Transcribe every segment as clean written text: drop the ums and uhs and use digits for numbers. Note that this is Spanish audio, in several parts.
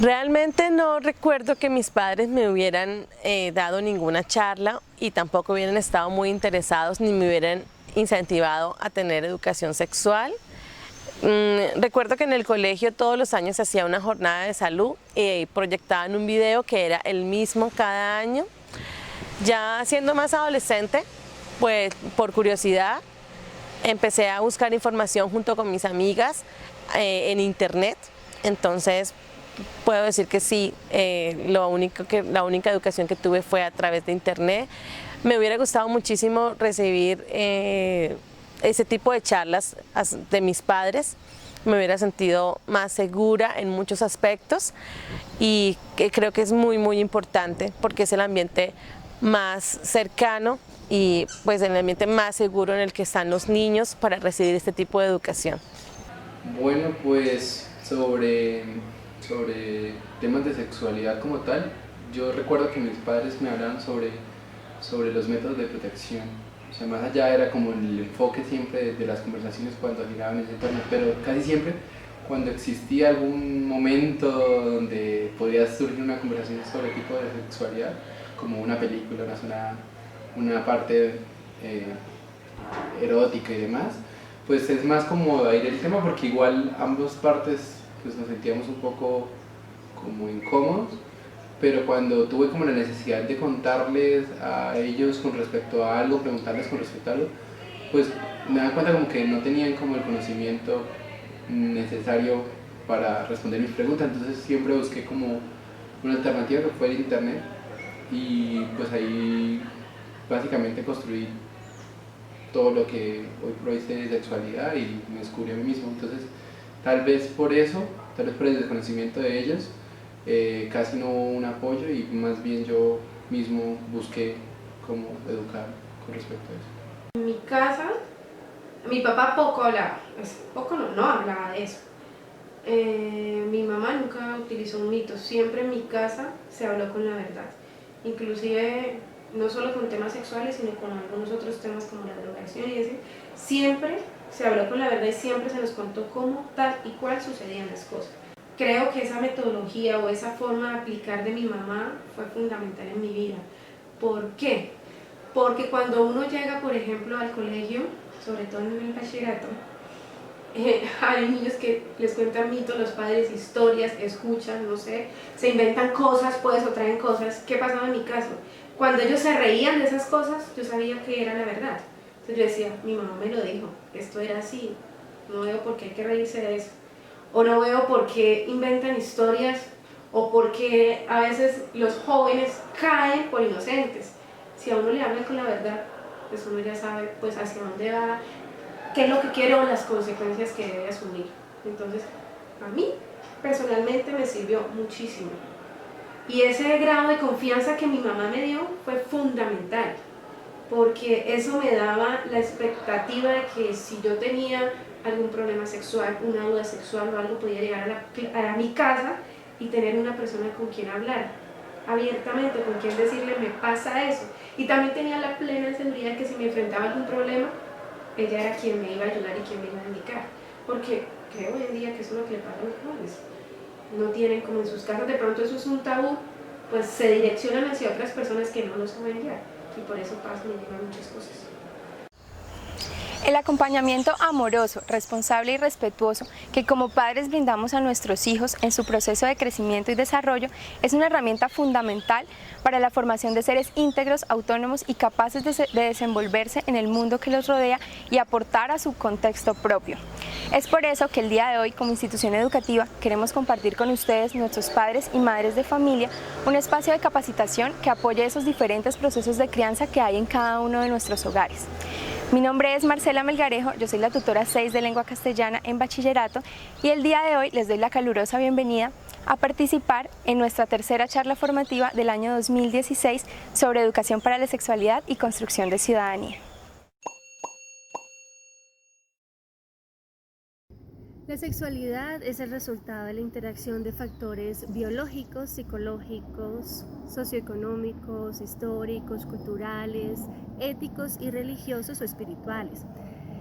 Realmente no recuerdo que mis padres me hubieran dado ninguna charla y tampoco hubieran estado muy interesados ni me hubieran incentivado a tener educación sexual. Recuerdo que en el colegio todos los años se hacía una jornada de salud y proyectaban un video que era el mismo cada año. Ya siendo más adolescente, pues por curiosidad empecé a buscar información junto con mis amigas en internet. Entonces puedo decir que sí, la única educación que tuve fue a través de internet. Me hubiera gustado muchísimo recibir ese tipo de charlas de mis padres. Me hubiera sentido más segura en muchos aspectos y creo que es muy importante porque es el ambiente más cercano y pues el ambiente más seguro en el que están los niños para recibir este tipo de educación. Bueno, pues sobre temas de sexualidad como tal, yo recuerdo que mis padres me hablaban sobre los métodos de protección. O sea, más allá era como el enfoque siempre de las conversaciones cuando giraban ese torno, pero casi siempre cuando existía algún momento donde podía surgir una conversación sobre el tipo de sexualidad, como una película, una parte erótica y demás, pues es más como ir el tema porque igual ambas partes pues nos sentíamos un poco como incómodos, pero cuando tuve como la necesidad de contarles a ellos con respecto a algo, preguntarles con respecto a algo, pues me da cuenta como que no tenían como el conocimiento necesario para responder mis preguntas, entonces siempre busqué como una alternativa que fue el internet y pues ahí básicamente construí todo lo que hoy por hoy sé de sexualidad y me descubrí a mí mismo. Entonces, tal vez por eso, tal vez por el desconocimiento de ellos, casi no hubo un apoyo y más bien yo mismo busqué cómo educar con respecto a eso. En mi casa, mi papá poco hablaba, poco no hablaba de eso. Mi mamá nunca utilizó un mito, siempre en mi casa se habló con la verdad. Inclusive no solo con temas sexuales, sino con algunos otros temas como la drogación y ese, siempre se habló con la verdad y siempre se nos contó cómo, tal y cual sucedían las cosas. Creo que esa metodología o esa forma de aplicar de mi mamá fue fundamental en mi vida. ¿Por qué? Porque cuando uno llega, por ejemplo, al colegio, sobre todo en el bachillerato, hay niños que les cuentan mitos, los padres historias, escuchan, no sé, se inventan cosas, pues, o traen cosas. ¿Qué pasaba en mi caso? Cuando ellos se reían de esas cosas, yo sabía que era la verdad. Entonces yo decía, mi mamá me lo dijo, esto era así, no veo por qué hay que reírse de eso. O no veo por qué inventan historias, o por qué a veces los jóvenes caen por inocentes. Si a uno le hablan con la verdad, pues uno ya sabe pues hacia dónde va, qué es lo que quiere o las consecuencias que debe asumir. Entonces, a mí personalmente me sirvió muchísimo. Y ese grado de confianza que mi mamá me dio fue fundamental, porque eso me daba la expectativa de que si yo tenía algún problema sexual, una duda sexual o algo, podía llegar a mi casa y tener una persona con quien hablar abiertamente, con quien decirle me pasa eso. Y también tenía la plena seguridad de que si me enfrentaba a algún problema, ella era quien me iba a ayudar y quien me iba a indicar. Porque creo hoy en día que eso es lo que le pasa a los jóvenes. No tienen como en sus casas, de pronto eso es un tabú, pues se direccionan hacia otras personas que no lo saben guiar. Y por eso pasan y llegan muchas cosas. El acompañamiento amoroso, responsable y respetuoso que como padres brindamos a nuestros hijos en su proceso de crecimiento y desarrollo es una herramienta fundamental para la formación de seres íntegros, autónomos y capaces de desenvolverse en el mundo que los rodea y aportar a su contexto propio. Es por eso que el día de hoy, como institución educativa, queremos compartir con ustedes, nuestros padres y madres de familia, un espacio de capacitación que apoye esos diferentes procesos de crianza que hay en cada uno de nuestros hogares. Mi nombre es Marcela Melgarejo, yo soy la tutora 6 de Lengua Castellana en Bachillerato y el día de hoy les doy la calurosa bienvenida a participar en nuestra tercera charla formativa del año 2016 sobre educación para la sexualidad y construcción de ciudadanía. La sexualidad es el resultado de la interacción de factores biológicos, psicológicos, socioeconómicos, históricos, culturales, éticos y religiosos o espirituales.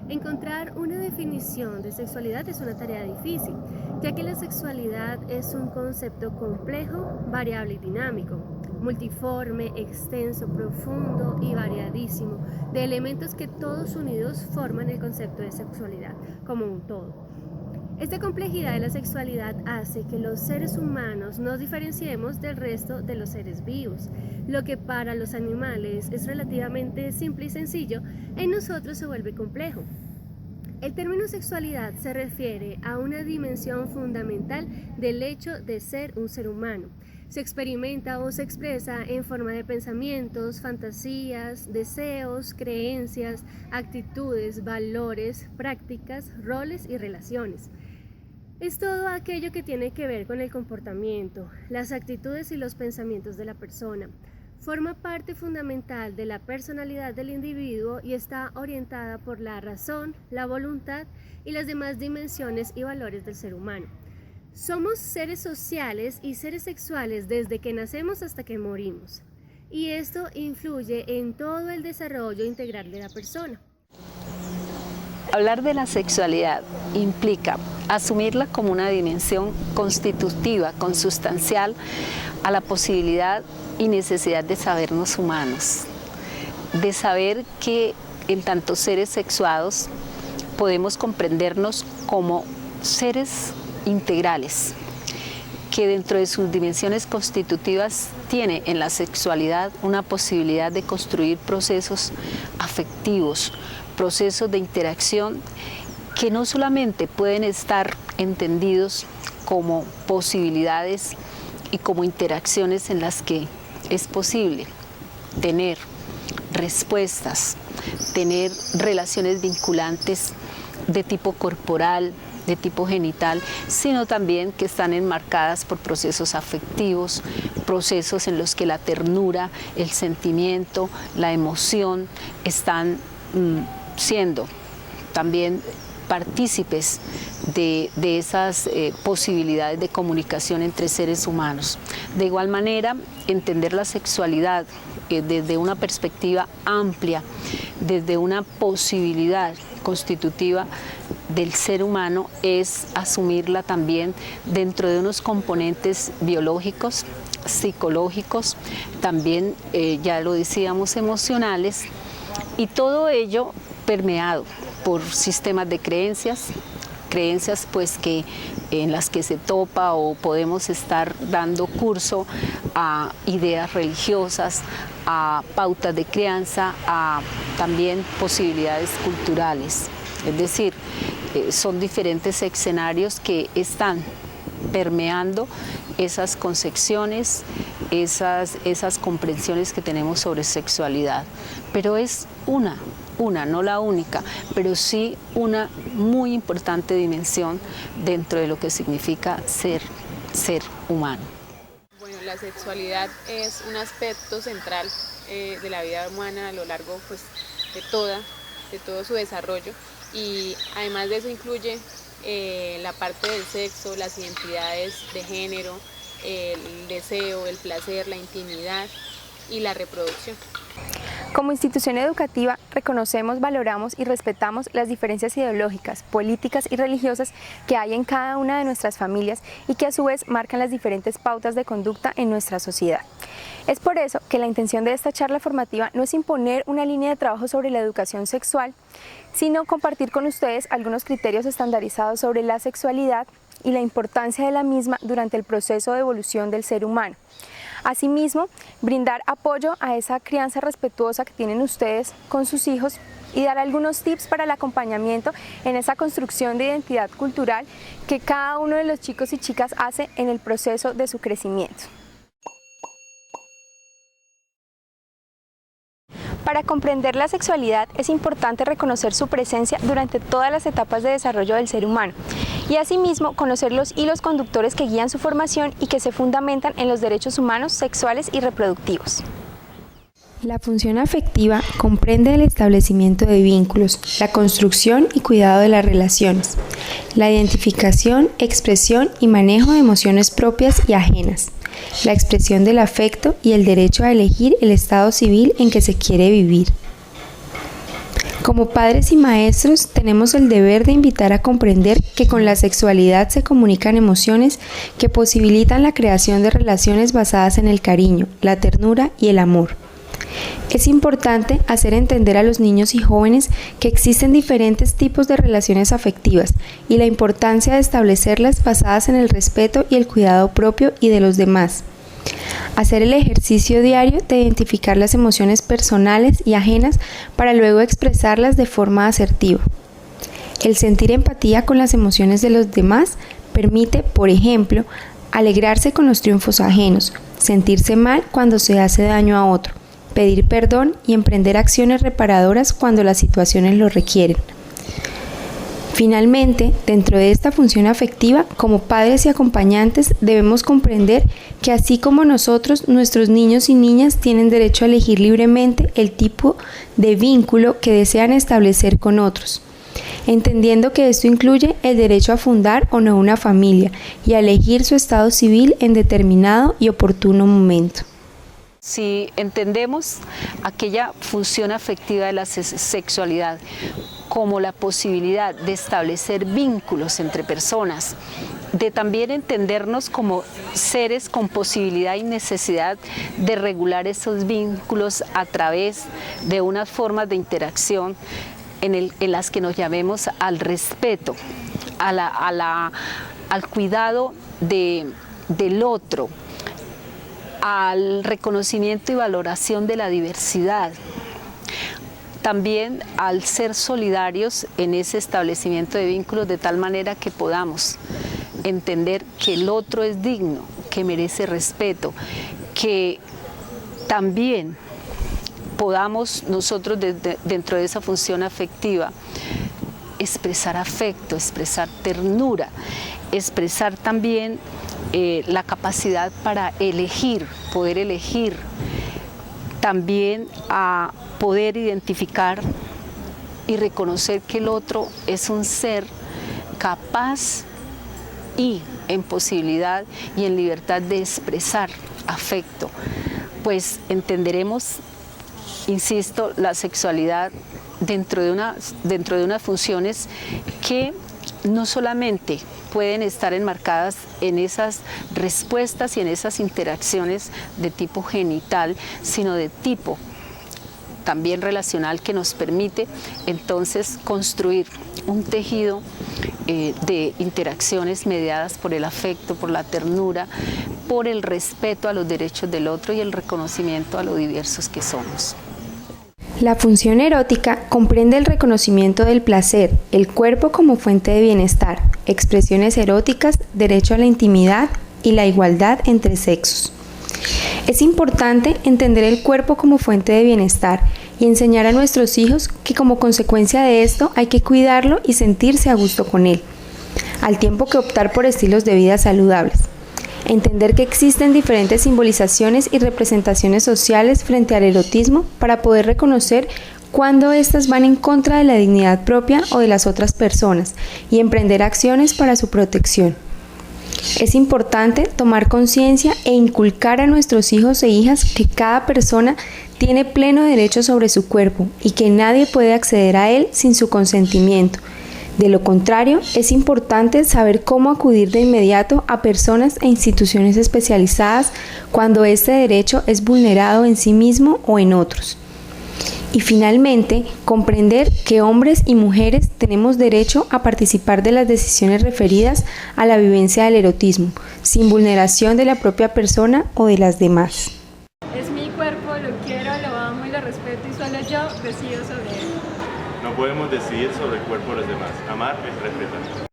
Encontrar una definición de sexualidad es una tarea difícil, ya que la sexualidad es un concepto complejo, variable y dinámico, multiforme, extenso, profundo y variadísimo, de elementos que todos unidos forman el concepto de sexualidad como un todo. Esta complejidad de la sexualidad hace que los seres humanos nos diferenciemos del resto de los seres vivos. Lo que para los animales es relativamente simple y sencillo, en nosotros se vuelve complejo. El término sexualidad se refiere a una dimensión fundamental del hecho de ser un ser humano. Se experimenta o se expresa en forma de pensamientos, fantasías, deseos, creencias, actitudes, valores, prácticas, roles y relaciones. Es todo aquello que tiene que ver con el comportamiento, las actitudes y los pensamientos de la persona. Forma parte fundamental de la personalidad del individuo y está orientada por la razón, la voluntad y las demás dimensiones y valores del ser humano. Somos seres sociales y seres sexuales desde que nacemos hasta que morimos, y esto influye en todo el desarrollo integral de la persona. Hablar de la sexualidad implica asumirla como una dimensión constitutiva, consustancial a la posibilidad y necesidad de sabernos humanos, de saber que en tanto seres sexuados podemos comprendernos como seres integrales, que dentro de sus dimensiones constitutivas tiene en la sexualidad una posibilidad de construir procesos afectivos, procesos de interacción que no solamente pueden estar entendidos como posibilidades y como interacciones en las que es posible tener respuestas, tener relaciones vinculantes de tipo corporal, de tipo genital, sino también que están enmarcadas por procesos afectivos, procesos en los que la ternura, el sentimiento, la emoción están siendo también partícipes de esas posibilidades de comunicación entre seres humanos. De igual manera, entender la sexualidad desde una perspectiva amplia, desde una posibilidad constitutiva del ser humano, es asumirla también dentro de unos componentes biológicos, psicológicos, también, ya lo decíamos, emocionales, y todo ello permeado por sistemas de creencias pues en las que se topa o podemos estar dando curso a ideas religiosas, a pautas de crianza, a también posibilidades culturales. Es decir, son diferentes escenarios que están permeando esas concepciones, esas comprensiones que tenemos sobre sexualidad. Pero es una, no la única, pero sí una muy importante dimensión dentro de lo que significa ser humano. Bueno, la sexualidad es un aspecto central de la vida humana a lo largo de todo su desarrollo, y además de eso incluye la parte del sexo, las identidades de género, el deseo, el placer, la intimidad y la reproducción. Como institución educativa, reconocemos, valoramos y respetamos las diferencias ideológicas, políticas y religiosas que hay en cada una de nuestras familias y que a su vez marcan las diferentes pautas de conducta en nuestra sociedad. Es por eso que la intención de esta charla formativa no es imponer una línea de trabajo sobre la educación sexual, sino compartir con ustedes algunos criterios estandarizados sobre la sexualidad y la importancia de la misma durante el proceso de evolución del ser humano. Asimismo, brindar apoyo a esa crianza respetuosa que tienen ustedes con sus hijos y dar algunos tips para el acompañamiento en esa construcción de identidad cultural que cada uno de los chicos y chicas hace en el proceso de su crecimiento. Para comprender la sexualidad es importante reconocer su presencia durante todas las etapas de desarrollo del ser humano y asimismo conocer los hilos conductores que guían su formación y que se fundamentan en los derechos humanos sexuales y reproductivos. La función afectiva comprende el establecimiento de vínculos, la construcción y cuidado de las relaciones, la identificación, expresión y manejo de emociones propias y ajenas, la expresión del afecto y el derecho a elegir el estado civil en que se quiere vivir. Como padres y maestros tenemos el deber de invitar a comprender que con la sexualidad se comunican emociones que posibilitan la creación de relaciones basadas en el cariño, la ternura y el amor. Es importante hacer entender a los niños y jóvenes que existen diferentes tipos de relaciones afectivas y la importancia de establecerlas basadas en el respeto y el cuidado propio y de los demás. Hacer el ejercicio diario de identificar las emociones personales y ajenas para luego expresarlas de forma asertiva. El sentir empatía con las emociones de los demás permite, por ejemplo, alegrarse con los triunfos ajenos, sentirse mal cuando se hace daño a otro, pedir perdón y emprender acciones reparadoras cuando las situaciones lo requieren. Finalmente, dentro de esta función afectiva, como padres y acompañantes debemos comprender que así como nosotros, nuestros niños y niñas tienen derecho a elegir libremente el tipo de vínculo que desean establecer con otros, entendiendo que esto incluye el derecho a fundar o no una familia y a elegir su estado civil en determinado y oportuno momento. Si entendemos aquella función afectiva de la sexualidad como la posibilidad de establecer vínculos entre personas, de también entendernos como seres con posibilidad y necesidad de regular esos vínculos a través de unas formas de interacción en las que nos llamemos al respeto, al cuidado del otro, al reconocimiento y valoración de la diversidad, también al ser solidarios en ese establecimiento de vínculos de tal manera que podamos entender que el otro es digno, que merece respeto, que también podamos nosotros dentro de esa función afectiva expresar afecto, expresar ternura, expresar también la capacidad para elegir, poder elegir, también a poder identificar y reconocer que el otro es un ser capaz y en posibilidad y en libertad de expresar afecto, pues entenderemos, insisto, la sexualidad dentro de unas funciones que no solamente pueden estar enmarcadas en esas respuestas y en esas interacciones de tipo genital, sino de tipo también relacional que nos permite entonces construir un tejido de interacciones mediadas por el afecto, por la ternura, por el respeto a los derechos del otro y el reconocimiento a lo diversos que somos. La función erótica comprende el reconocimiento del placer, el cuerpo como fuente de bienestar, expresiones eróticas, derecho a la intimidad y la igualdad entre sexos. Es importante entender el cuerpo como fuente de bienestar y enseñar a nuestros hijos que como consecuencia de esto hay que cuidarlo y sentirse a gusto con él, al tiempo que optar por estilos de vida saludables. Entender que existen diferentes simbolizaciones y representaciones sociales frente al erotismo para poder reconocer cuándo éstas van en contra de la dignidad propia o de las otras personas y emprender acciones para su protección. Es importante tomar conciencia e inculcar a nuestros hijos e hijas que cada persona tiene pleno derecho sobre su cuerpo y que nadie puede acceder a él sin su consentimiento. De lo contrario, es importante saber cómo acudir de inmediato a personas e instituciones especializadas cuando este derecho es vulnerado en sí mismo o en otros. Y finalmente, comprender que hombres y mujeres tenemos derecho a participar de las decisiones referidas a la vivencia del erotismo, sin vulneración de la propia persona o de las demás. Es mi cuerpo, lo quiero, lo amo y lo respeto y solo yo decido sobre él. No podemos decidir sobre el cuerpo de los demás. Amar es respetar.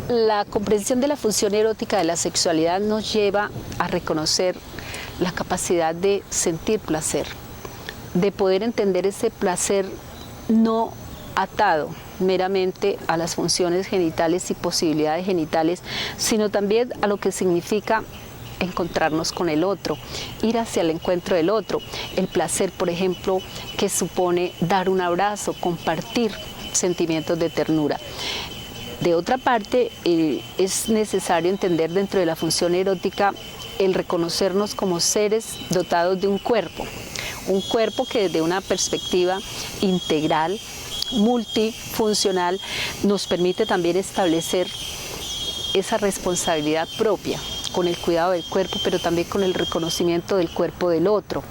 La comprensión de la función erótica de la sexualidad nos lleva a reconocer la capacidad de sentir placer, de poder entender ese placer no atado meramente a las funciones genitales y posibilidades genitales, sino también a lo que significa encontrarnos con el otro, ir hacia el encuentro del otro, el placer, por ejemplo, que supone dar un abrazo, compartir sentimientos de ternura. De otra parte, es necesario entender dentro de la función erótica el reconocernos como seres dotados de un cuerpo que desde una perspectiva integral multifuncional nos permite también establecer esa responsabilidad propia con el cuidado del cuerpo, pero también con el reconocimiento del cuerpo del otro.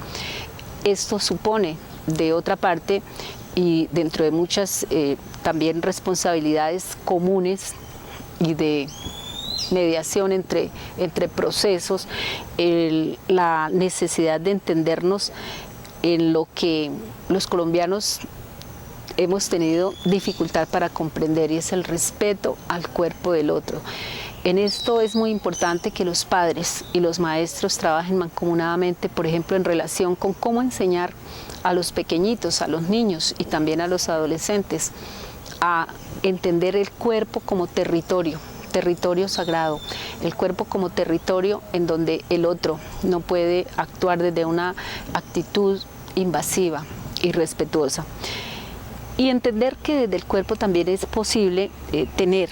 Esto supone, de otra parte, y dentro de muchas también responsabilidades comunes y de mediación entre procesos, la necesidad de entendernos en lo que los colombianos hemos tenido dificultad para comprender, y es el respeto al cuerpo del otro. En esto es muy importante que los padres y los maestros trabajen mancomunadamente, por ejemplo, en relación con cómo enseñar a los pequeñitos, a los niños y también a los adolescentes a entender el cuerpo como territorio sagrado, el cuerpo como territorio en donde el otro no puede actuar desde una actitud invasiva, irrespetuosa. Y entender que desde el cuerpo también es posible tener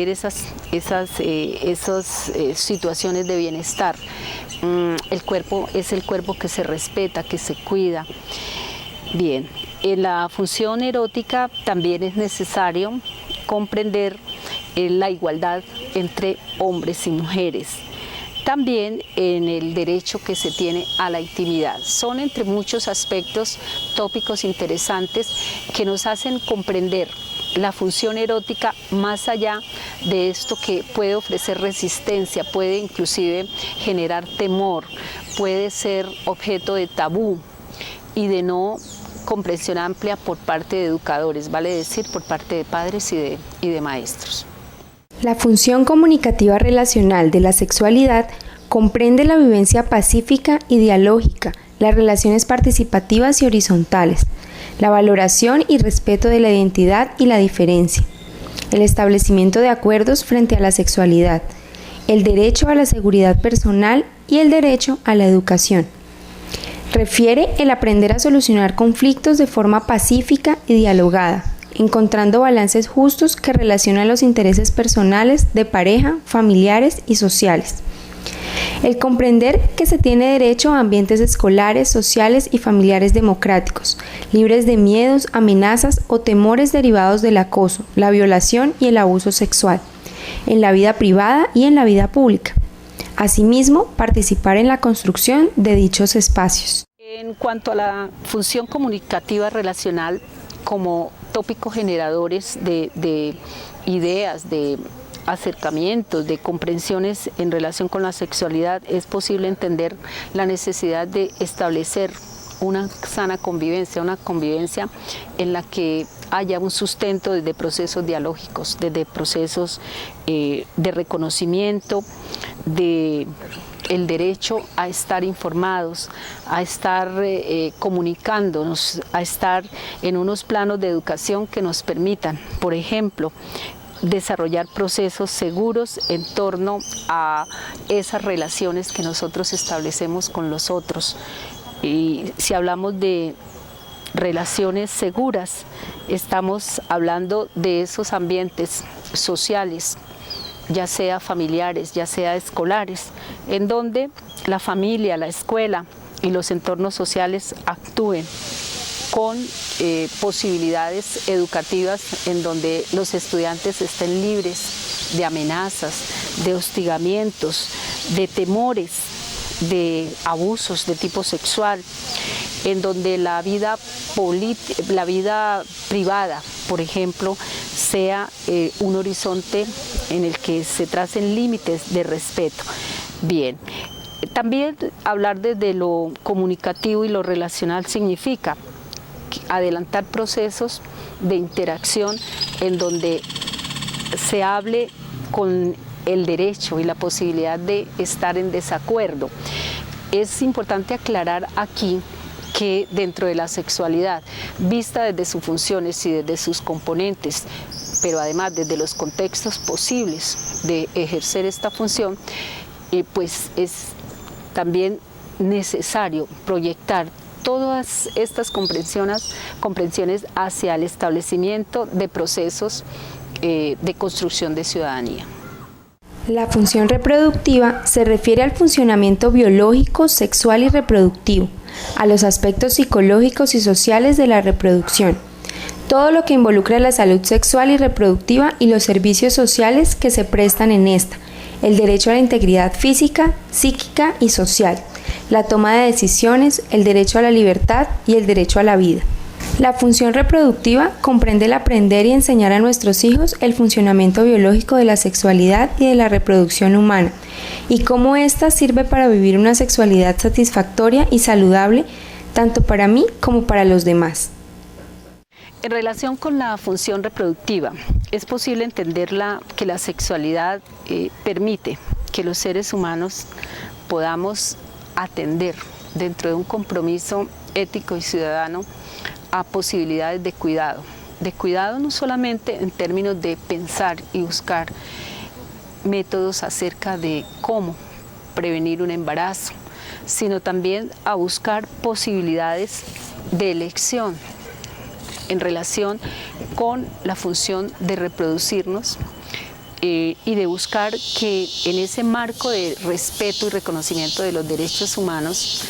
esas situaciones de bienestar. El cuerpo es el cuerpo que se respeta, que se cuida. Bien, en la función erótica también es necesario comprender la igualdad entre hombres y mujeres. También en el derecho que se tiene a la intimidad. Son entre muchos aspectos tópicos interesantes que nos hacen comprender la función erótica más allá de esto que puede ofrecer resistencia, puede inclusive generar temor, puede ser objeto de tabú y de no comprensión amplia por parte de educadores, vale decir, por parte de padres y de maestros. La función comunicativa relacional de la sexualidad comprende la vivencia pacífica y dialógica, las relaciones participativas y horizontales, la valoración y respeto de la identidad y la diferencia, el establecimiento de acuerdos frente a la sexualidad, el derecho a la seguridad personal y el derecho a la educación. Refiere el aprender a solucionar conflictos de forma pacífica y dialogada, encontrando balances justos que relacionan los intereses personales de pareja, familiares y sociales. El comprender que se tiene derecho a ambientes escolares, sociales y familiares democráticos, libres de miedos, amenazas o temores derivados del acoso, la violación y el abuso sexual, en la vida privada y en la vida pública. Asimismo, participar en la construcción de dichos espacios. En cuanto a la función comunicativa relacional, como tópicos generadores de ideas, de acercamientos, de comprensiones en relación con la sexualidad, es posible entender la necesidad de establecer una sana convivencia, una convivencia en la que haya un sustento desde procesos dialógicos, desde procesos de reconocimiento, de el derecho a estar informados, a estar comunicándonos, a estar en unos planos de educación que nos permitan, por ejemplo, desarrollar procesos seguros en torno a esas relaciones que nosotros establecemos con los otros. Y si hablamos de relaciones seguras, estamos hablando de esos ambientes sociales, ya sea familiares, ya sea escolares, en donde la familia, la escuela y los entornos sociales actúen con posibilidades educativas en donde los estudiantes estén libres de amenazas, de hostigamientos, de temores, de abusos de tipo sexual, en donde la vida privada, por ejemplo, sea un horizonte en el que se tracen límites de respeto. Bien, también hablar desde lo comunicativo y lo relacional significa adelantar procesos de interacción en donde se hable con el derecho y la posibilidad de estar en desacuerdo. Es importante aclarar aquí que dentro de la sexualidad, vista desde sus funciones y desde sus componentes, pero además desde los contextos posibles de ejercer esta función, pues es también necesario proyectar todas estas comprensiones hacia el establecimiento de procesos de construcción de ciudadanía. La función reproductiva se refiere al funcionamiento biológico, sexual y reproductivo, a los aspectos psicológicos y sociales de la reproducción. todo lo que involucra la salud sexual y reproductiva y los servicios sociales que se prestan en esta, el derecho a la integridad física, psíquica y social, la toma de decisiones, el derecho a la libertad y el derecho a la vida. La función reproductiva comprende el aprender y enseñar a nuestros hijos el funcionamiento biológico de la sexualidad y de la reproducción humana, y cómo ésta sirve para vivir una sexualidad satisfactoria y saludable, tanto para mí como para los demás. En relación con la función reproductiva, es posible entenderla que la sexualidad permite que los seres humanos podamos atender dentro de un compromiso ético y ciudadano a posibilidades de cuidado no solamente en términos de pensar y buscar métodos acerca de cómo prevenir un embarazo, sino también a buscar posibilidades de elección en relación con la función de reproducirnos y de buscar que en ese marco de respeto y reconocimiento de los derechos humanos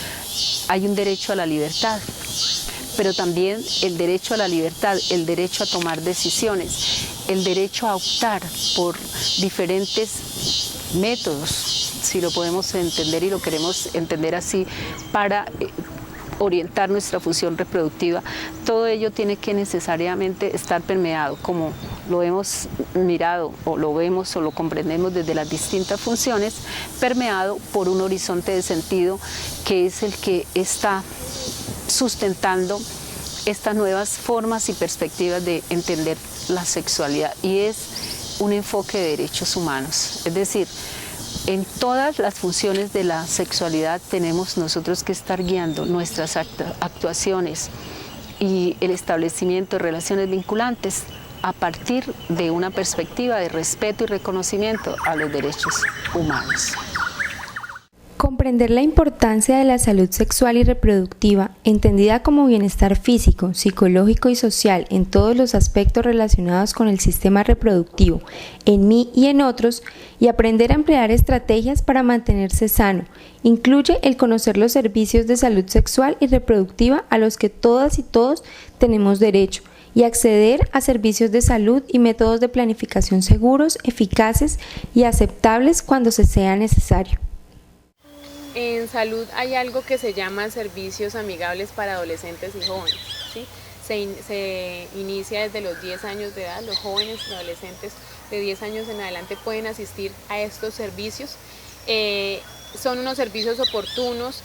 hay un derecho a la libertad, pero también el derecho a la libertad, el derecho a tomar decisiones, el derecho a optar por diferentes métodos, si lo podemos entender y lo queremos entender así, para orientar nuestra función reproductiva. Todo ello tiene que necesariamente estar permeado, como lo hemos mirado o lo vemos o lo comprendemos desde las distintas funciones, permeado por un horizonte de sentido que es el que está sustentando estas nuevas formas y perspectivas de entender la sexualidad, y es un enfoque de derechos humanos. Es decir, en todas las funciones de la sexualidad tenemos nosotros que estar guiando nuestras actuaciones y el establecimiento de relaciones vinculantes a partir de una perspectiva de respeto y reconocimiento a los derechos humanos. Comprender la importancia de la salud sexual y reproductiva, entendida como bienestar físico, psicológico y social en todos los aspectos relacionados con el sistema reproductivo, en mí y en otros, y aprender a emplear estrategias para mantenerse sano, incluye el conocer los servicios de salud sexual y reproductiva a los que todas y todos tenemos derecho, y acceder a servicios de salud y métodos de planificación seguros, eficaces y aceptables cuando se sea necesario. En salud hay algo que se llama servicios amigables para adolescentes y jóvenes, ¿sí? Se inicia desde los 10 años de edad. Los jóvenes y adolescentes de 10 años en adelante pueden asistir a estos servicios. Son unos servicios oportunos,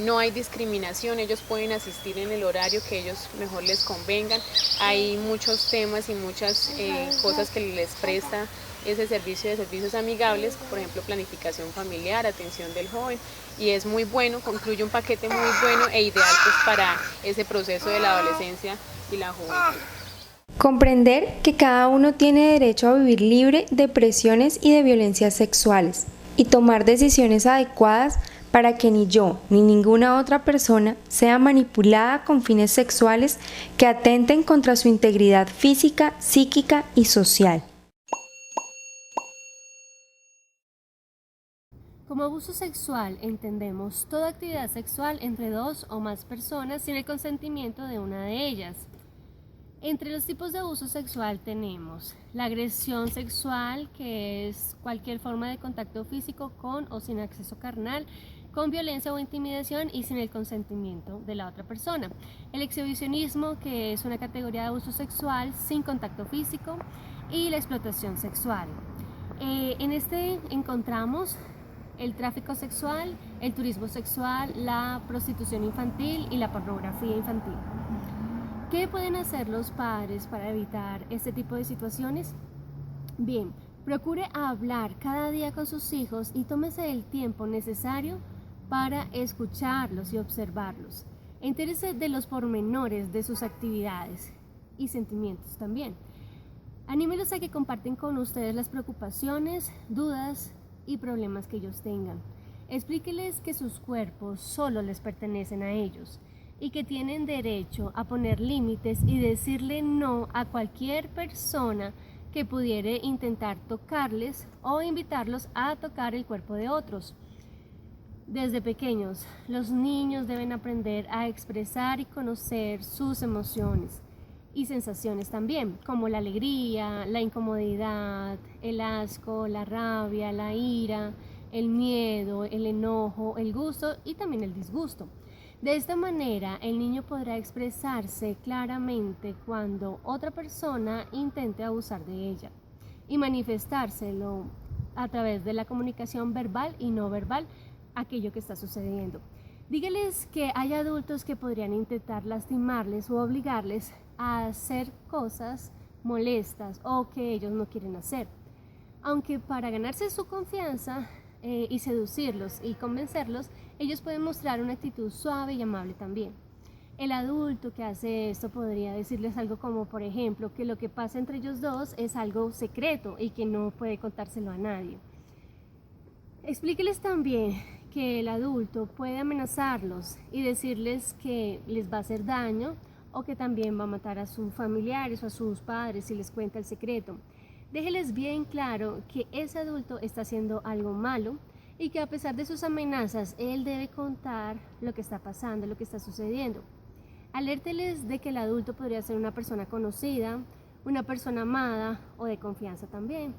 no hay discriminación, ellos pueden asistir en el horario que ellos mejor les convengan. Hay muchos temas y muchas cosas que les presta ese servicio de servicios amigables, por ejemplo planificación familiar, atención del joven, y es muy bueno, concluye un paquete muy bueno e ideal pues, para ese proceso de la adolescencia y la juventud. Comprender que cada uno tiene derecho a vivir libre de presiones y de violencias sexuales y tomar decisiones adecuadas para que ni yo ni ninguna otra persona sea manipulada con fines sexuales que atenten contra su integridad física, psíquica y social. Como abuso sexual entendemos toda actividad sexual entre dos o más personas sin el consentimiento de una de ellas. Entre los tipos de abuso sexual tenemos la agresión sexual, que es cualquier forma de contacto físico con o sin acceso carnal, con violencia o intimidación y sin el consentimiento de la otra persona. El exhibicionismo, que es una categoría de abuso sexual sin contacto físico, y la explotación sexual. En este encontramos el tráfico sexual, el turismo sexual, la prostitución infantil y la pornografía infantil. ¿Qué pueden hacer los padres para evitar este tipo de situaciones? Bien, procure hablar cada día con sus hijos y tómese el tiempo necesario para escucharlos y observarlos. Entérese de los pormenores de sus actividades y sentimientos también. Anímelos a que comparten con ustedes las preocupaciones, dudas y problemas que ellos tengan. Explíqueles que sus cuerpos solo les pertenecen a ellos y que tienen derecho a poner límites y decirle no a cualquier persona que pudiere intentar tocarles o invitarlos a tocar el cuerpo de otros. Desde pequeños, los niños deben aprender a expresar y conocer sus emociones y sensaciones también, como la alegría, la incomodidad, el asco, la rabia, la ira, el miedo, el enojo, el gusto y también el disgusto. De esta manera, el niño podrá expresarse claramente cuando otra persona intente abusar de ella y manifestárselo a través de la comunicación verbal y no verbal, aquello que está sucediendo. Dígales que hay adultos que podrían intentar lastimarles o obligarles a hacer cosas molestas o que ellos no quieren hacer. Aunque para ganarse su confianza y seducirlos y convencerlos, ellos pueden mostrar una actitud suave y amable también. El adulto que hace esto podría decirles algo como, por ejemplo, que lo que pasa entre ellos dos es algo secreto y que no puede contárselo a nadie. Explíqueles también que el adulto puede amenazarlos y decirles que les va a hacer daño o que también va a matar a sus familiares o a sus padres si les cuenta el secreto. Déjeles bien claro que ese adulto está haciendo algo malo y que a pesar de sus amenazas, él debe contar lo que está pasando, lo que está sucediendo. Alérteles de que el adulto podría ser una persona conocida, una persona amada o de confianza también,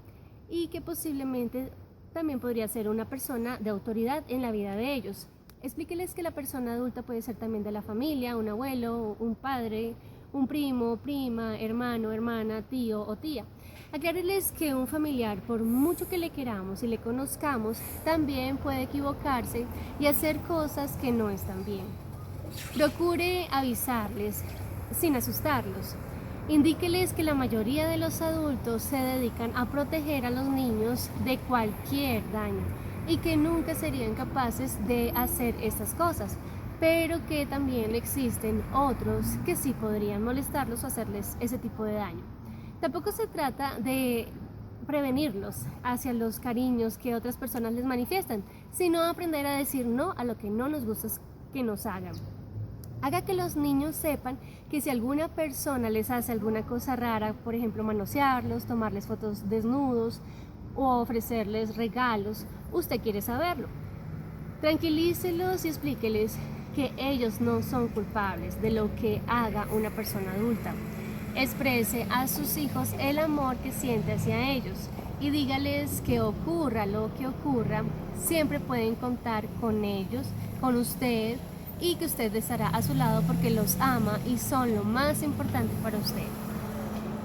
y que posiblemente también podría ser una persona de autoridad en la vida de ellos. Explíqueles que la persona adulta puede ser también de la familia, un abuelo, un padre, un primo, prima, hermano, hermana, tío o tía. Aclárenles que un familiar, por mucho que le queramos y le conozcamos, también puede equivocarse y hacer cosas que no están bien. Procure avisarles sin asustarlos. Indíqueles que la mayoría de los adultos se dedican a proteger a los niños de cualquier daño y que nunca serían capaces de hacer estas cosas, pero que también existen otros que sí podrían molestarlos o hacerles ese tipo de daño. Tampoco se trata de prevenirlos hacia los cariños que otras personas les manifiestan, sino aprender a decir no a lo que no nos gusta que nos hagan. Haga que los niños sepan que si alguna persona les hace alguna cosa rara, por ejemplo manosearlos, tomarles fotos desnudos o ofrecerles regalos, usted quiere saberlo. Tranquilícelos y explíqueles que ellos no son culpables de lo que haga una persona adulta. Exprese a sus hijos el amor que siente hacia ellos y dígales que ocurra lo que ocurra, siempre pueden contar con ellos, con usted, y que usted estará a su lado porque los ama y son lo más importante para usted.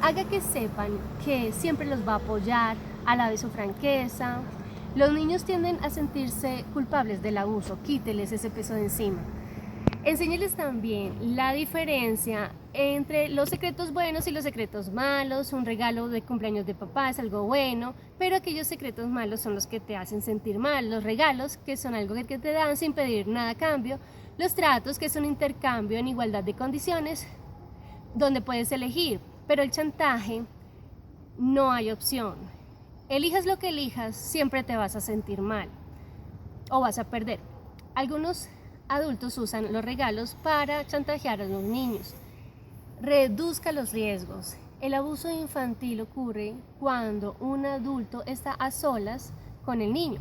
Haga que sepan que siempre los va a apoyar, alabe su franqueza. Los niños tienden a sentirse culpables del abuso, quíteles ese peso de encima. Enséñeles también la diferencia entre los secretos buenos y los secretos malos. Un regalo de cumpleaños de papá es algo bueno, pero aquellos secretos malos son los que te hacen sentir mal. Los regalos, que son algo que te dan sin pedir nada a cambio. Los tratos, que es un intercambio en igualdad de condiciones, donde puedes elegir, pero el chantaje no hay opción. Elijas lo que elijas, siempre te vas a sentir mal o vas a perder. Algunos adultos usan los regalos para chantajear a los niños. Reduzca los riesgos. El abuso infantil ocurre cuando un adulto está a solas con el niño.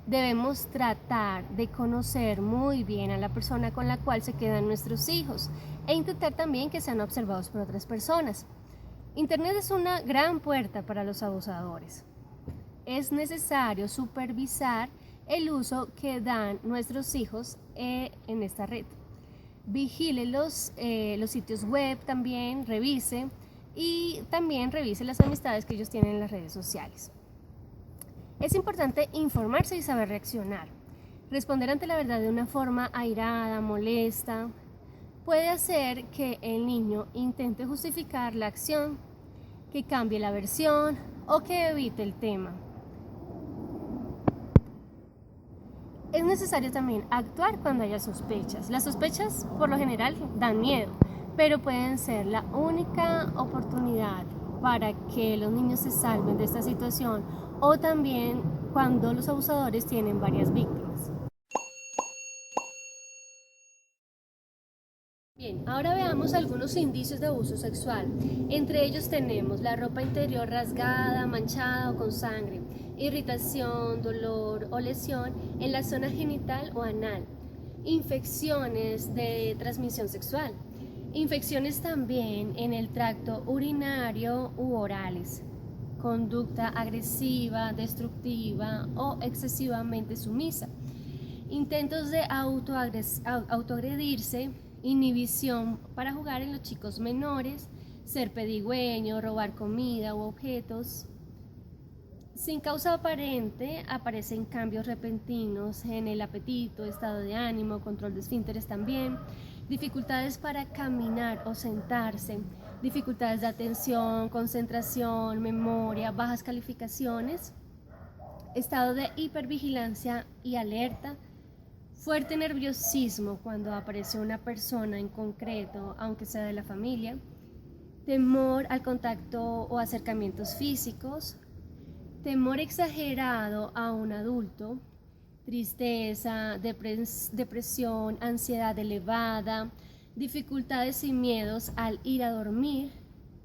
Debemos tratar de conocer muy bien a la persona con la cual se quedan nuestros hijos e intentar también que sean observados por otras personas. Internet es una gran puerta para los abusadores. Es necesario supervisar el uso que dan nuestros hijos en esta red. Vigile los sitios web también, revise y también revise las amistades que ellos tienen en las redes sociales. Es importante informarse y saber reaccionar. Responder ante la verdad de una forma airada, molesta, puede hacer que el niño intente justificar la acción, que cambie la versión o que evite el tema. Es necesario también actuar cuando haya sospechas. Las sospechas, por lo general, dan miedo, pero pueden ser la única oportunidad para que los niños se salven de esta situación, o también cuando los abusadores tienen varias víctimas. Bien, ahora veamos algunos indicios de abuso sexual. Entre ellos tenemos la ropa interior rasgada, manchada o con sangre, irritación, dolor o lesión en la zona genital o anal, infecciones de transmisión sexual, Infecciones también en el tracto urinario u orales, conducta agresiva, destructiva o excesivamente sumisa, intentos de autoagredirse, inhibición para jugar en los chicos menores, ser pedigüeño, robar comida u objetos. Sin causa aparente aparecen cambios repentinos en el apetito, estado de ánimo, control de esfínteres también, dificultades para caminar o sentarse, dificultades de atención, concentración, memoria, bajas calificaciones, estado de hipervigilancia y alerta, fuerte nerviosismo cuando aparece una persona en concreto, aunque sea de la familia, temor al contacto o acercamientos físicos, temor exagerado a un adulto, tristeza, depresión, ansiedad elevada, dificultades y miedos al ir a dormir,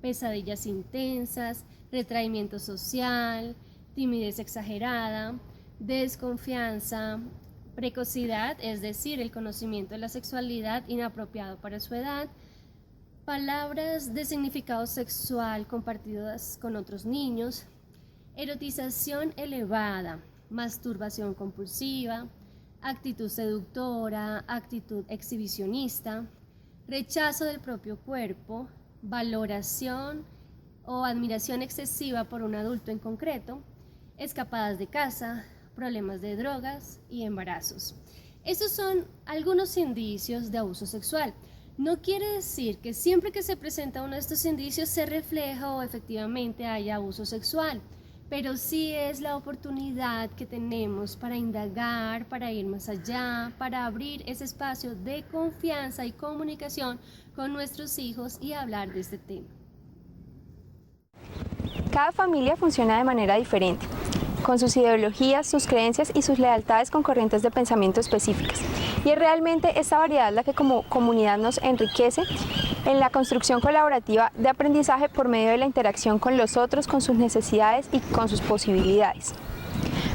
pesadillas intensas, retraimiento social, timidez exagerada, desconfianza, precocidad, es decir, el conocimiento de la sexualidad inapropiado para su edad, palabras de significado sexual compartidas con otros niños, erotización elevada, masturbación compulsiva, actitud seductora, actitud exhibicionista, rechazo del propio cuerpo, valoración o admiración excesiva por un adulto en concreto, escapadas de casa, problemas de drogas y embarazos. Estos son algunos indicios de abuso sexual. No quiere decir que siempre que se presenta uno de estos indicios se refleja o efectivamente haya abuso sexual, pero sí es la oportunidad que tenemos para indagar, para ir más allá, para abrir ese espacio de confianza y comunicación con nuestros hijos y hablar de este tema. Cada familia funciona de manera diferente, con sus ideologías, sus creencias y sus lealtades con corrientes de pensamiento específicas. Y es realmente esta variedad la que como comunidad nos enriquece en la construcción colaborativa de aprendizaje por medio de la interacción con los otros, con sus necesidades y con sus posibilidades.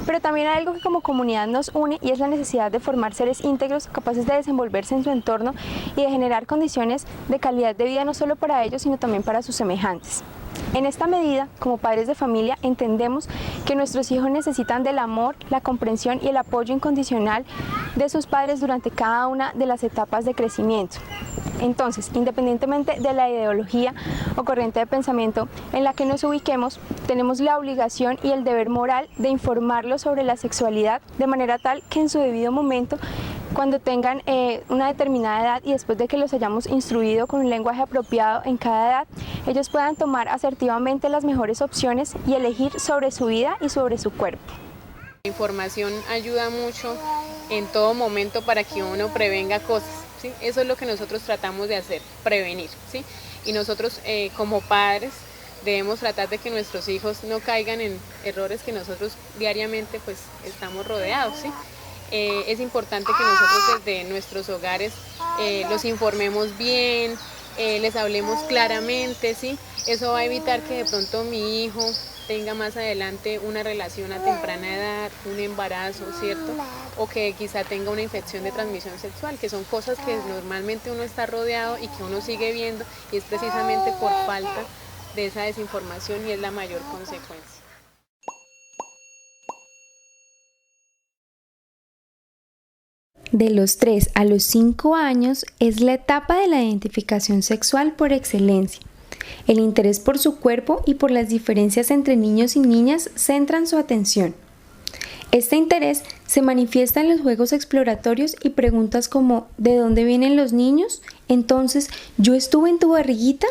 Pero también hay algo que como comunidad nos une y es la necesidad de formar seres íntegros capaces de desenvolverse en su entorno y de generar condiciones de calidad de vida no solo para ellos, sino también para sus semejantes. En esta medida, como padres de familia, entendemos que nuestros hijos necesitan del amor, la comprensión y el apoyo incondicional de sus padres durante cada una de las etapas de crecimiento. Entonces, independientemente de la ideología o corriente de pensamiento en la que nos ubiquemos, tenemos la obligación y el deber moral de informarlos sobre la sexualidad de manera tal que en su debido momento, cuando tengan una determinada edad y después de que los hayamos instruido con un lenguaje apropiado en cada edad, ellos puedan tomar asertivamente las mejores opciones y elegir sobre su vida y sobre su cuerpo. La información ayuda mucho en todo momento para que uno prevenga cosas, ¿sí? Eso es lo que nosotros tratamos de hacer, prevenir, ¿sí? Y nosotros como padres debemos tratar de que nuestros hijos no caigan en errores que nosotros diariamente pues estamos rodeados, ¿sí? Es importante que nosotros desde nuestros hogares los informemos bien, les hablemos claramente, ¿sí? Eso va a evitar que de pronto mi hijo tenga más adelante una relación a temprana edad, un embarazo, ¿cierto? O que quizá tenga una infección de transmisión sexual, que son cosas que normalmente uno está rodeado y que uno sigue viendo, y es precisamente por falta de esa desinformación y es la mayor consecuencia. De los 3 a los 5 años es la etapa de la identificación sexual por excelencia. El interés por su cuerpo y por las diferencias entre niños y niñas centran su atención. Este interés se manifiesta en los juegos exploratorios y preguntas como ¿de dónde vienen los niños? Entonces, ¿yo estuve en tu barriguita?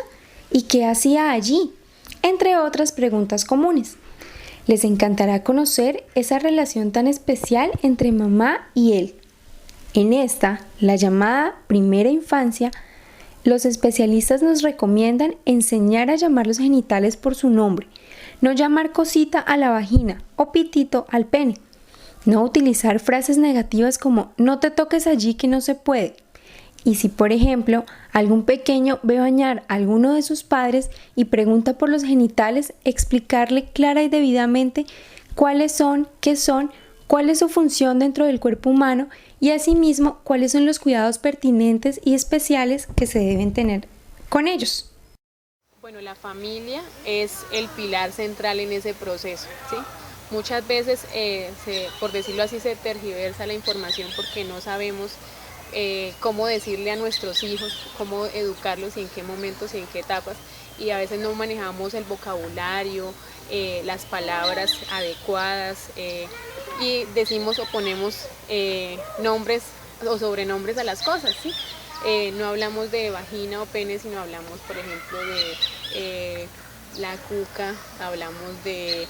¿Y qué hacía allí? Entre otras preguntas comunes. Les encantará conocer esa relación tan especial entre mamá y él. En esta, la llamada primera infancia, los especialistas nos recomiendan enseñar a llamar los genitales por su nombre, no llamar cosita a la vagina o pitito al pene, no utilizar frases negativas como no te toques allí que no se puede. Y si, por ejemplo, algún pequeño ve bañar a alguno de sus padres y pregunta por los genitales, explicarle clara y debidamente cuáles son, qué son, cuál es su función dentro del cuerpo humano y asimismo cuáles son los cuidados pertinentes y especiales que se deben tener con ellos. Bueno, la familia es el pilar central en ese proceso, ¿sí? Muchas veces, por decirlo así, se tergiversa la información porque no sabemos cómo decirle a nuestros hijos, cómo educarlos y en qué momentos y en qué etapas, y a veces no manejamos el vocabulario, las palabras adecuadas, y decimos o ponemos nombres o sobrenombres a las cosas, ¿sí? No hablamos de vagina o pene, sino hablamos, por ejemplo, de la cuca, hablamos de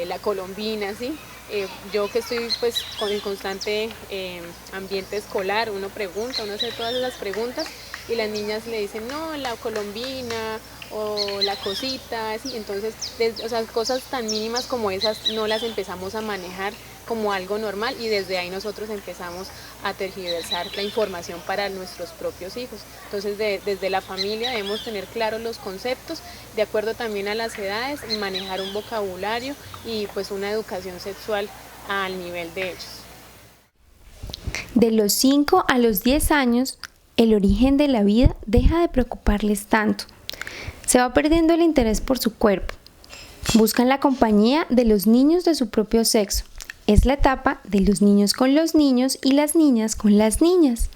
la colombina, ¿sí? Yo que estoy pues en constante ambiente escolar, uno pregunta, uno hace todas esas preguntas y las niñas le dicen, no, la colombina o la cosita, ¿sí? Entonces, o sea, cosas tan mínimas como esas no las empezamos a manejar como algo normal y desde ahí nosotros empezamos a tergiversar la información para nuestros propios hijos. Entonces desde la familia debemos tener claros los conceptos de acuerdo también a las edades y manejar un vocabulario y pues una educación sexual al nivel de ellos. De los 5 a los 10 años, el origen de la vida deja de preocuparles tanto. Se va perdiendo el interés por su cuerpo. Buscan la compañía de los niños de su propio sexo. Es la etapa de los niños con los niños y las niñas con las niñas,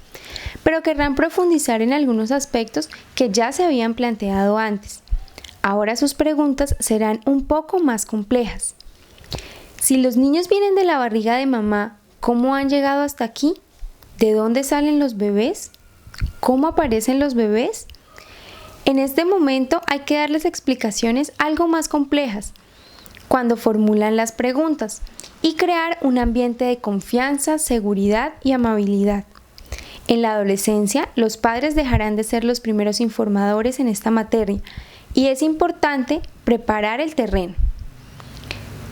pero querrán profundizar en algunos aspectos que ya se habían planteado antes. Ahora sus preguntas serán un poco más complejas. Si los niños vienen de la barriga de mamá, ¿cómo han llegado hasta aquí? ¿De dónde salen los bebés? ¿Cómo aparecen los bebés? En este momento hay que darles explicaciones algo más complejas cuando formulan las preguntas y crear un ambiente de confianza, seguridad y amabilidad. En la adolescencia, los padres dejarán de ser los primeros informadores en esta materia y es importante preparar el terreno.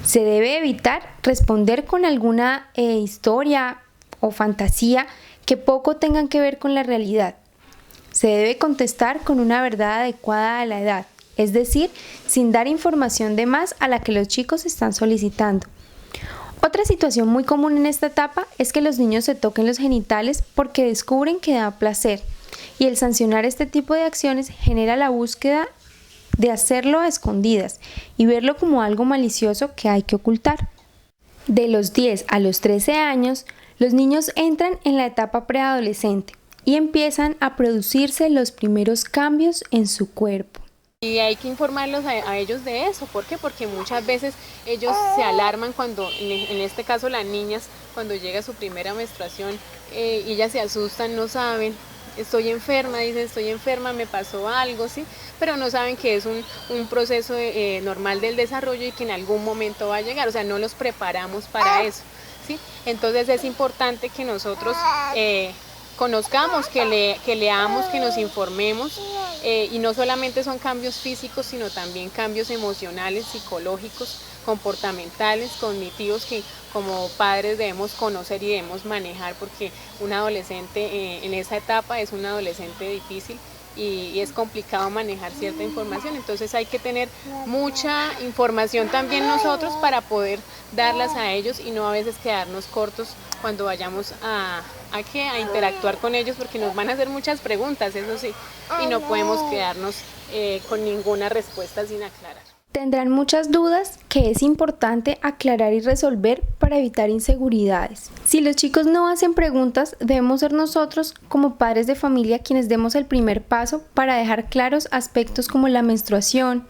Se debe evitar responder con alguna historia o fantasía que poco tengan que ver con la realidad. Se debe contestar con una verdad adecuada a la edad, es decir, sin dar información de más a la que los chicos están solicitando. Otra situación muy común en esta etapa es que los niños se toquen los genitales porque descubren que da placer, y el sancionar este tipo de acciones genera la búsqueda de hacerlo a escondidas y verlo como algo malicioso que hay que ocultar. De los 10 a los 13 años, los niños entran en la etapa preadolescente y empiezan a producirse los primeros cambios en su cuerpo. Y hay que informarlos a ellos de eso. ¿Por qué? Porque muchas veces ellos se alarman cuando, en este caso las niñas, cuando llega su primera menstruación, ellas se asustan, no saben, estoy enferma, dicen estoy enferma, me pasó algo, ¿sí? Pero no saben que es un proceso normal del desarrollo y que en algún momento va a llegar, o sea, no los preparamos para eso, ¿sí? Entonces es importante que nosotros conozcamos, que leamos, que nos informemos, y no solamente son cambios físicos, sino también cambios emocionales, psicológicos, comportamentales, cognitivos, que como padres debemos conocer y debemos manejar, porque un adolescente en esa etapa es un adolescente difícil y es complicado manejar cierta información, entonces hay que tener mucha información también nosotros para poder darlas a ellos y no a veces quedarnos cortos cuando vayamos a interactuar con ellos, porque nos van a hacer muchas preguntas, eso sí, y no podemos quedarnos con ninguna respuesta sin aclarar. Tendrán muchas dudas que es importante aclarar y resolver para evitar inseguridades. Si los chicos no hacen preguntas, debemos ser nosotros como padres de familia quienes demos el primer paso para dejar claros aspectos como la menstruación,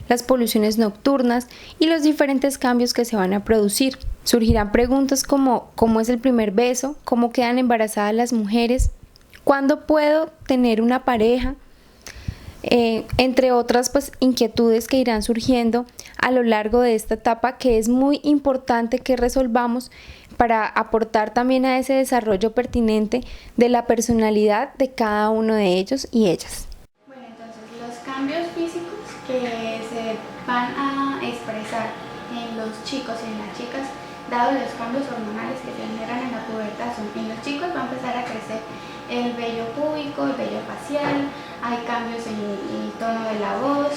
las poluciones nocturnas y los diferentes cambios que se van a producir. Surgirán preguntas como ¿cómo es el primer beso? ¿Cómo quedan embarazadas las mujeres? ¿Cuándo puedo tener una pareja? Entre otras inquietudes que irán surgiendo a lo largo de esta etapa, que es muy importante que resolvamos para aportar también a ese desarrollo pertinente de la personalidad de cada uno de ellos y ellas. Bueno, entonces los cambios físicos que se van a expresar en los chicos y en las chicas, dado los cambios hormonales que se generan en la pubertad, en los chicos va a empezar a crecer el vello púbico, el vello facial, hay cambios en el tono de la voz.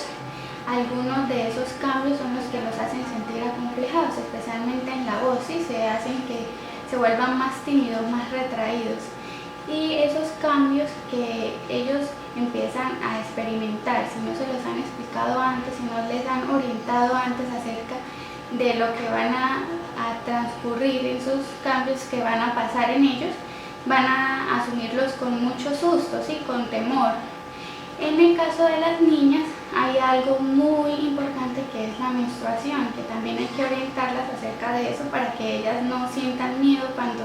Algunos de esos cambios son los que los hacen sentir acomplejados, especialmente en la voz, ¿sí? Se hacen que se vuelvan más tímidos, más retraídos. y esos cambios que ellos empiezan a experimentar, si no se los han explicado antes, si no les han orientado antes acerca de lo que van a transcurrir, esos cambios que van a pasar en ellos, van a asumirlos con mucho susto, ¿sí? Con temor. En el caso de las niñas hay algo muy importante que es la menstruación, que también hay que orientarlas acerca de eso para que ellas no sientan miedo cuando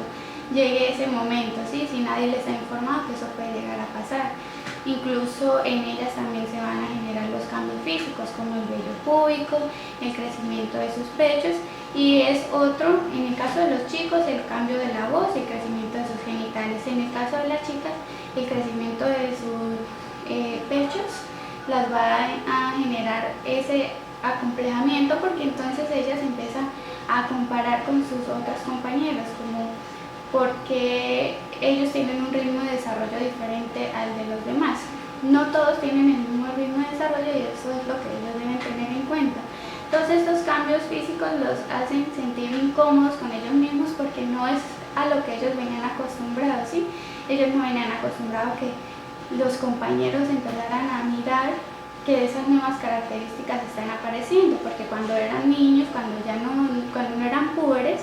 llegue ese momento, ¿sí? Si nadie les ha informado que eso puede llegar a pasar. Incluso en ellas también se van a generar los cambios físicos como el vello púbico, el crecimiento de sus pechos, y es otro, en el caso de los chicos, el cambio de la voz y el crecimiento de sus genitales. En el caso de las chicas, el crecimiento de sus pechos las va a generar ese acomplejamiento, porque entonces ellas empiezan a comparar con sus otras compañeras, como porque ellos tienen un ritmo de desarrollo diferente al de los demás. No todos tienen el mismo ritmo de desarrollo y eso es lo que ellos deben tener en cuenta. Todos estos cambios físicos los hacen sentir incómodos con ellos mismos porque no es a lo que ellos venían acostumbrados, ¿sí? Ellos no venían acostumbrados a que los compañeros empezaran a mirar que esas nuevas características están apareciendo, porque cuando eran niños, cuando no eran púberes,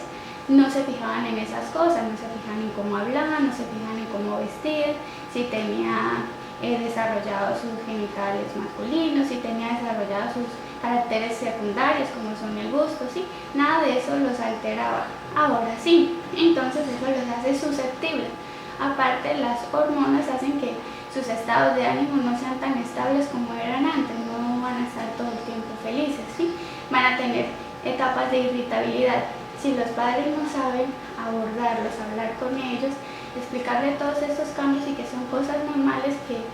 no se fijaban en esas cosas, no se fijaban en cómo hablaban, no se fijaban en cómo vestir, si tenía desarrollados sus genitales masculinos, si tenía desarrollados sus caracteres secundarios como son el gusto, ¿sí? Nada de eso los alteraba. Ahora sí, entonces eso los hace susceptibles. Aparte, las hormonas hacen que sus estados de ánimo no sean tan estables como eran antes, no van a estar todo el tiempo felices, ¿sí? Van a tener etapas de irritabilidad. Si los padres no saben abordarlos, hablar con ellos, explicarles todos estos cambios y que son cosas normales que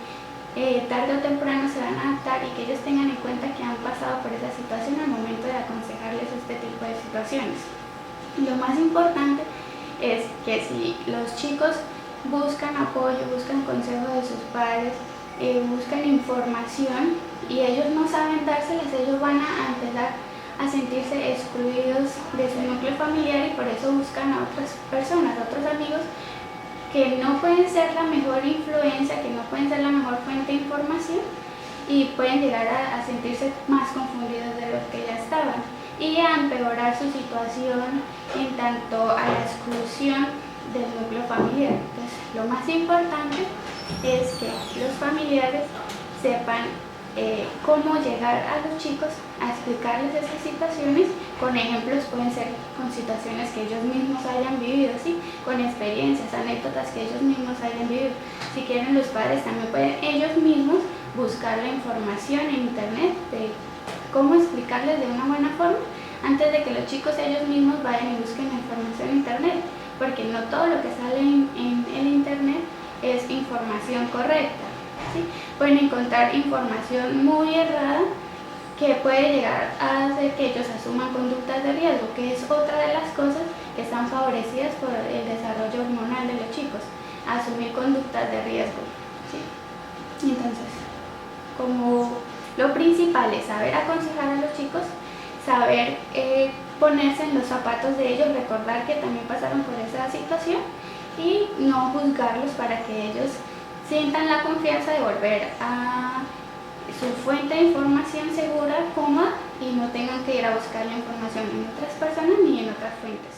tarde o temprano se van a adaptar y que ellos tengan en cuenta que han pasado por esa situación al momento de aconsejarles este tipo de situaciones. Lo más importante es que si los chicos buscan apoyo, buscan consejo de sus padres, buscan información y ellos no saben dárselas, ellos van a empezar a sentirse excluidos de su núcleo familiar y por eso buscan a otras personas, a otros amigos que no pueden ser la mejor influencia, que no pueden ser la mejor fuente de información y pueden llegar a sentirse más confundidos de lo que ya estaban y a empeorar su situación en tanto a la exclusión del núcleo familiar. Entonces, lo más importante es que los familiares sepan cómo llegar a los chicos a explicarles esas situaciones con ejemplos, pueden ser con situaciones que ellos mismos hayan vivido, ¿sí? Con experiencias, anécdotas que ellos mismos hayan vivido. Si quieren, los padres también pueden ellos mismos buscar la información en internet de cómo explicarles de una buena forma antes de que los chicos ellos mismos vayan y busquen la información en internet, porque no todo lo que sale en el internet es información correcta, ¿sí? Pueden encontrar información muy errada que puede llegar a hacer que ellos asuman conductas de riesgo, que es otra de las cosas que están favorecidas por el desarrollo hormonal de los chicos, asumir conductas de riesgo, ¿sí? Entonces, como lo principal es saber aconsejar a los chicos, saber ponerse en los zapatos de ellos, recordar que también pasaron por esa situación y no juzgarlos para que ellos sientan la confianza de volver a su fuente de información segura, cómoda y no tengan que ir a buscar la información en otras personas ni en otras fuentes.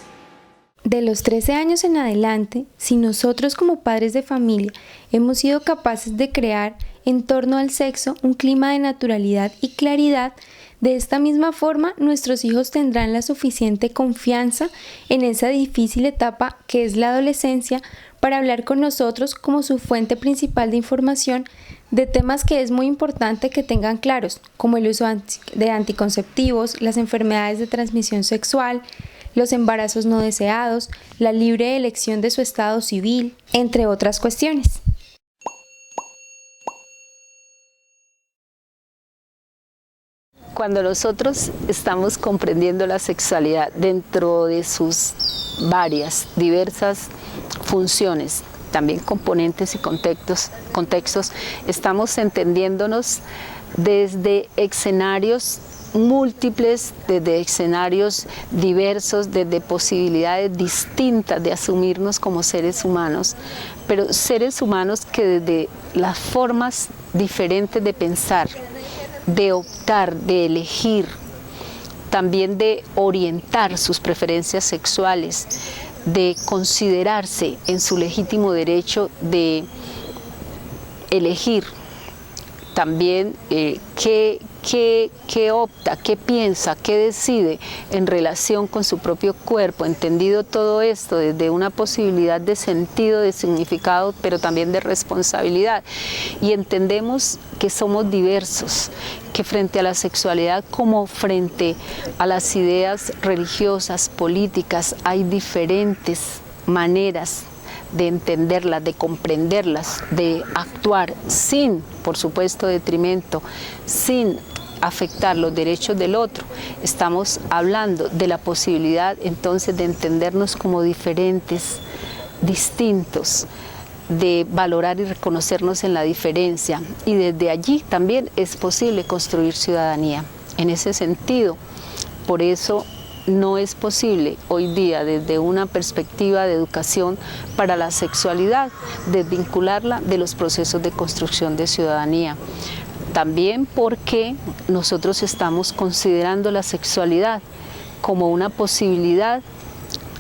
De los 13 años en adelante, si nosotros como padres de familia hemos sido capaces de crear en torno al sexo un clima de naturalidad y claridad, de esta misma forma nuestros hijos tendrán la suficiente confianza en esa difícil etapa que es la adolescencia para hablar con nosotros como su fuente principal de información de temas que es muy importante que tengan claros, como el uso de anticonceptivos, las enfermedades de transmisión sexual, los embarazos no deseados, la libre elección de su estado civil, entre otras cuestiones. Cuando nosotros estamos comprendiendo la sexualidad dentro de sus diversas funciones, también componentes y contextos, estamos entendiéndonos desde escenarios múltiples, desde escenarios diversos, desde posibilidades distintas de asumirnos como seres humanos, pero seres humanos que desde las formas diferentes de pensar, de optar, de elegir, también de orientar sus preferencias sexuales, de considerarse en su legítimo derecho de elegir también qué opta, qué piensa, qué decide en relación con su propio cuerpo, entendido todo esto desde una posibilidad de sentido, de significado, pero también de responsabilidad. Y entendemos que somos diversos, que frente a la sexualidad como frente a las ideas religiosas, políticas, hay diferentes maneras de entenderlas, de comprenderlas, de actuar sin, por supuesto, detrimento, sin afectar los derechos del otro. Estamos hablando de la posibilidad entonces de entendernos como diferentes, distintos, de valorar y reconocernos en la diferencia, y desde allí también es posible construir ciudadanía. En ese sentido, por eso no es posible hoy día desde una perspectiva de educación para la sexualidad desvincularla de los procesos de construcción de ciudadanía. También porque nosotros estamos considerando la sexualidad como una posibilidad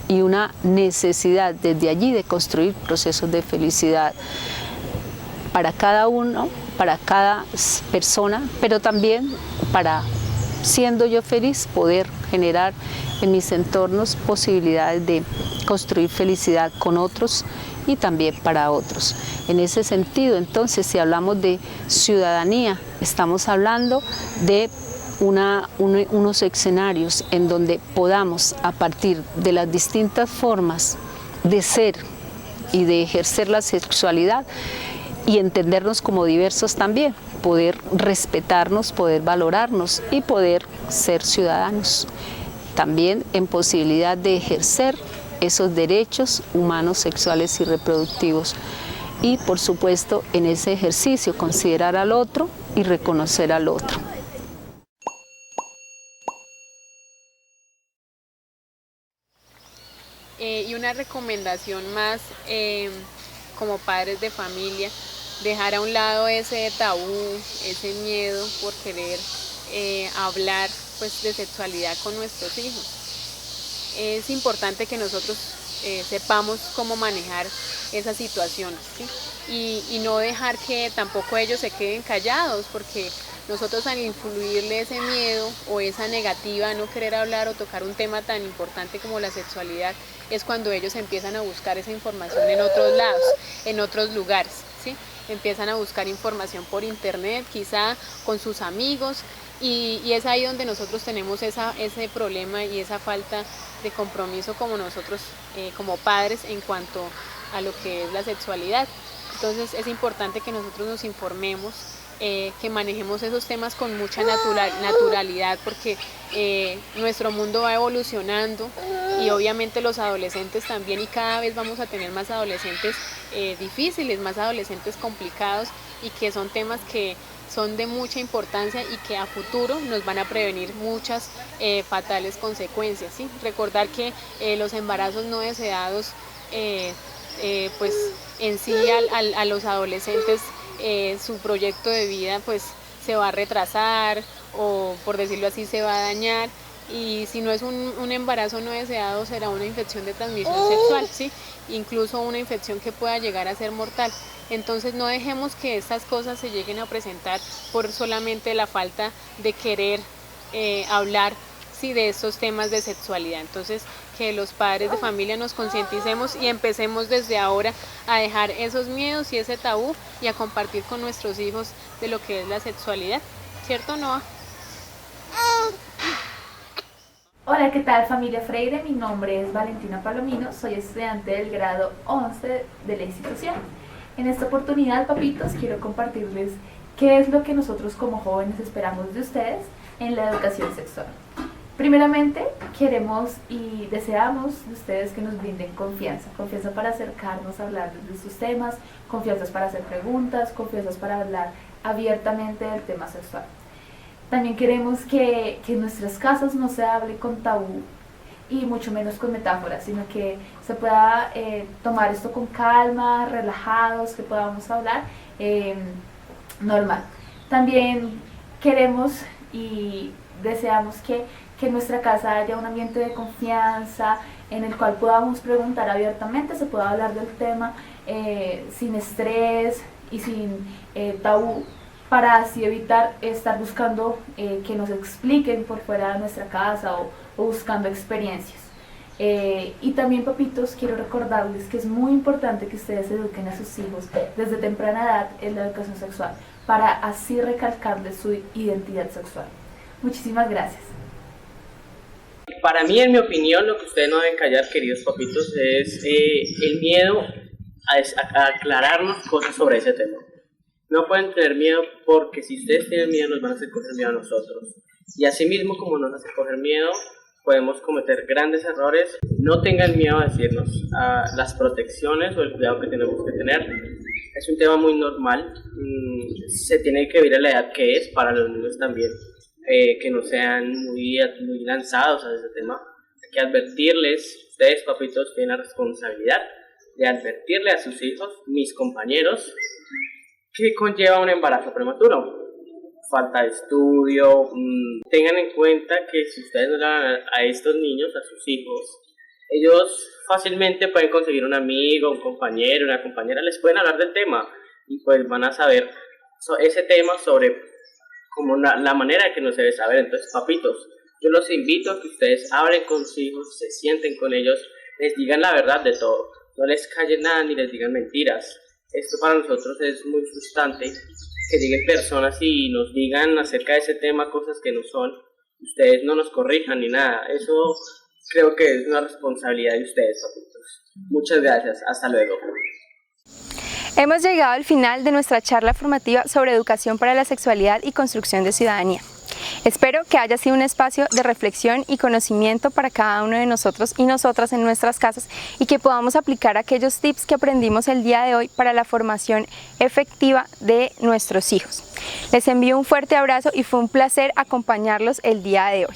y una necesidad desde allí de construir procesos de felicidad para cada uno, para cada persona, pero también para, siendo yo feliz, poder generar en mis entornos posibilidades de construir felicidad con otros y también para otros. En ese sentido, entonces, si hablamos de ciudadanía, estamos hablando de unos escenarios en donde podamos, a partir de las distintas formas de ser y de ejercer la sexualidad, y entendernos como diversos también, poder respetarnos, poder valorarnos y poder ser ciudadanos. También en posibilidad de ejercer esos derechos humanos, sexuales y reproductivos. Y por supuesto en ese ejercicio considerar al otro y reconocer al otro. Y una recomendación más como padres de familia, dejar a un lado ese tabú, ese miedo por querer hablar pues, de sexualidad con nuestros hijos. Es importante que nosotros sepamos cómo manejar esas situaciones, ¿sí? Y no dejar que tampoco ellos se queden callados, porque nosotros al influirle ese miedo o esa negativa a no querer hablar o tocar un tema tan importante como la sexualidad, es cuando ellos empiezan a buscar esa información en otros lados, en otros lugares, ¿sí? Empiezan a buscar información por internet, quizá con sus amigos, y es ahí donde nosotros tenemos ese problema y esa falta de compromiso como nosotros, como padres, en cuanto a lo que es la sexualidad. Entonces es importante que nosotros nos informemos, que manejemos esos temas con mucha naturalidad, porque nuestro mundo va evolucionando y obviamente los adolescentes también, y cada vez vamos a tener más adolescentes difíciles, más adolescentes complicados, y que son temas que son de mucha importancia y que a futuro nos van a prevenir muchas fatales consecuencias, ¿sí? Recordar que los embarazos no deseados pues en sí a los adolescentes su proyecto de vida pues se va a retrasar, o por decirlo así se va a dañar, y si no es un embarazo no deseado, será una infección de transmisión sexual, ¿sí? Incluso una infección que pueda llegar a ser mortal. Entonces no dejemos que estas cosas se lleguen a presentar por solamente la falta de querer hablar, sí, de estos temas de sexualidad. Entonces que los padres de familia nos concienticemos y empecemos desde ahora a dejar esos miedos y ese tabú y a compartir con nuestros hijos de lo que es la sexualidad, ¿cierto, Noah? Hola, ¿qué tal familia Freire? Mi nombre es Valentina Palomino, soy estudiante del grado 11 de la institución. En esta oportunidad, papitos, quiero compartirles qué es lo que nosotros como jóvenes esperamos de ustedes en la educación sexual. Primeramente, queremos y deseamos de ustedes que nos brinden confianza para acercarnos a hablar de sus temas, confianza para hacer preguntas, confianza para hablar abiertamente del tema sexual. También queremos que en nuestras casas no se hable con tabú y mucho menos con metáforas, sino que se pueda tomar esto con calma, relajados, que podamos hablar normal. También queremos y deseamos que en nuestra casa haya un ambiente de confianza en el cual podamos preguntar abiertamente, se pueda hablar del tema sin estrés y sin tabú, para así evitar estar buscando que nos expliquen por fuera de nuestra casa o buscando experiencias. Y también, papitos, quiero recordarles que es muy importante que ustedes eduquen a sus hijos desde temprana edad en la educación sexual, para así recalcarles su identidad sexual. Muchísimas gracias. Para mí, en mi opinión, lo que ustedes no deben callar, queridos papitos, es el miedo a aclararnos cosas sobre ese tema. No pueden tener miedo, porque si ustedes tienen miedo nos van a hacer coger miedo a nosotros. Y así mismo como nos hace coger miedo, podemos cometer grandes errores. No tengan miedo a decirnos las protecciones o el cuidado que tenemos que tener. Es un tema muy normal. Se tiene que ver a la edad que es para los niños también. Que no sean muy lanzados a ese tema. Hay que advertirles. Ustedes, papitos, tienen la responsabilidad de advertirle a sus hijos, mis compañeros, que conlleva un embarazo prematuro. Falta de estudio. Tengan en cuenta que si ustedes no le dan a estos niños, a sus hijos, ellos fácilmente pueden conseguir un amigo, un compañero, una compañera, les pueden hablar del tema y pues van a saber ese tema sobre como la manera que no se debe saber. Entonces, papitos, yo los invito a que ustedes hablen con sus hijos, se sienten con ellos, les digan la verdad de todo, no les callen nada ni les digan mentiras. Esto para nosotros es muy frustrante, que lleguen personas y nos digan acerca de ese tema cosas que no son, ustedes no nos corrijan ni nada. Eso creo que es una responsabilidad de ustedes, papitos. Muchas gracias, hasta luego. Hemos llegado al final de nuestra charla formativa sobre educación para la sexualidad y construcción de ciudadanía. Espero que haya sido un espacio de reflexión y conocimiento para cada uno de nosotros y nosotras en nuestras casas, y que podamos aplicar aquellos tips que aprendimos el día de hoy para la formación efectiva de nuestros hijos. Les envío un fuerte abrazo y fue un placer acompañarlos el día de hoy.